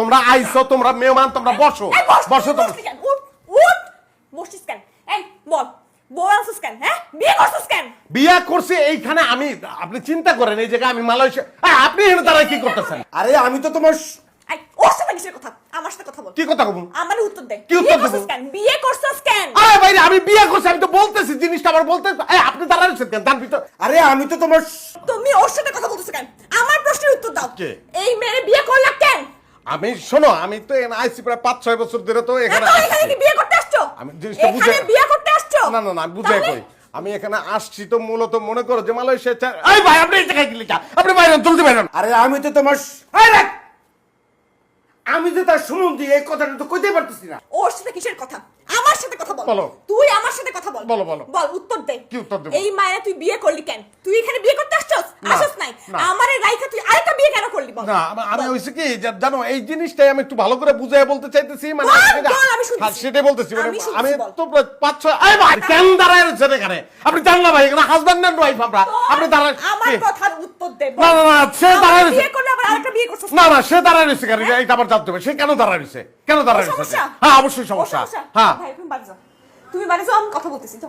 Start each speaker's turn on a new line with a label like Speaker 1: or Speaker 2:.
Speaker 1: তোমরা আইছো, তোমরা মেহমান, তোমরা বসো বসো। তোমরা
Speaker 2: উঠ বসছিস কেন? এই বল, বউ আনছিস কেন? হ্যাঁ, বিয়ে করছিস কেন?
Speaker 1: বিয়া করছি এইখানে আমি। আপনি চিন্তা করেন এই জায়গায় আমি মালয়েশিয়া, আপনি এখানে দাঁড়ায় কি করতেছেন?
Speaker 3: আরে আমি তো তোমার
Speaker 2: এই ওর সাথে কিসের কথা? আমার সাথে কথা বল।
Speaker 1: কি কথা বলবো?
Speaker 2: আমার উত্তর দে।
Speaker 1: কি উত্তর
Speaker 2: বিয়ে
Speaker 1: দেব?
Speaker 2: করছিস কেন? বিয়ে করছিস কেন?
Speaker 1: আরে ভাই আমি বিয়া করছি, আমি তো বলতেছি জিনিসটা আবার বলতে। আপনি দাঁড়াচ্ছেন কেন? তার ভিতর
Speaker 3: আরে আমি তো তোমার
Speaker 2: তুমি ওর সাথে কথা বলতেছ কেন? আমার প্রশ্নের উত্তর দাও।
Speaker 1: কে?
Speaker 2: এই মেয়ে বিয়ে করলা কেন?
Speaker 1: আমি শোনো, আমি তো এখানে আইছি প্রায় 5-6 বছর ধরে তো এখানে।
Speaker 2: তো এখানে কি বিয়ে করতে আসছো?
Speaker 1: আমি জিনিসটা বুঝে।
Speaker 2: এখানে বিয়ে করতে আসছো?
Speaker 1: না না না, আমি বুঝাই কই। আমি এখানে আসছি তো মূলত মনে করো যে মালয়েশিয়া। এই ভাই আপনি এই জায়গায় গেলে আপনি বাইরে জলদি বাইরে।
Speaker 3: আরে আমি তো তোমার আমি তো তার সম্বন্ধে এই কথাটা তো কইতে পারতেছি না।
Speaker 2: ওর সাথে কিসের কথা? আমার সাথে কথা বল।
Speaker 1: বলো।
Speaker 2: তুই আমার সাথে কথা বল।
Speaker 1: বলো, বলো।
Speaker 2: বল, উত্তর দে।
Speaker 1: কি উত্তর দেব?
Speaker 2: এই মায়া তুই বিয়ে করলি কেন? তুই এখানে বিয়ে করতে আসছস?
Speaker 1: না,
Speaker 2: আসছস নাই?
Speaker 1: না।
Speaker 2: আমারে রাইখা তুই আরেকটা বিয়ে কেন করলি বল?
Speaker 1: না আমি হইছে কি জানো, এই জিনিসটাই আমি একটু ভালো করে বুঝাই বলতে চাইতেছি। মানে
Speaker 2: বল,
Speaker 1: সেটা-
Speaker 2: বল, আমি শুনতেছি।
Speaker 1: হ্যাঁ, সেটাই বলতেছি। মানে
Speaker 2: আমি শুনতেছি,
Speaker 1: আমি
Speaker 2: বল।
Speaker 1: তো 5-6 এই ভাই কেন দাঁড়ায় রয়েছেন এখানে? আপনি জান না ভাই এখানে হাজবেন্ড এন্ড ওয়াইফ আমরা। আপনি দাঁড়ায়
Speaker 2: আমার
Speaker 1: কি?
Speaker 2: কথার উত্তর দে। বল।
Speaker 1: না না না, সে
Speaker 2: আমার
Speaker 1: দাঁড়ায় রয়েছে।
Speaker 2: বিয়ে করলে আবার আরেকটা বিয়ে করছস?
Speaker 1: না না, সে দাঁড়ায় রয়েছে কেন? এইটা আবার জানতে হবে। সে কেন দাঁড়ায় রয়েছে? কেন দাঁড়ায় রয়েছে?
Speaker 2: সমস্যা?
Speaker 1: হ্যাঁ অবশ্যই
Speaker 2: ওর
Speaker 1: সমস্যা।
Speaker 2: সমস্যা?
Speaker 1: হ্যাঁ
Speaker 2: ভাই তুমি বাড়ি যাও। তুমি বাড়ি যাও, আমি কথা বলতেছি তো।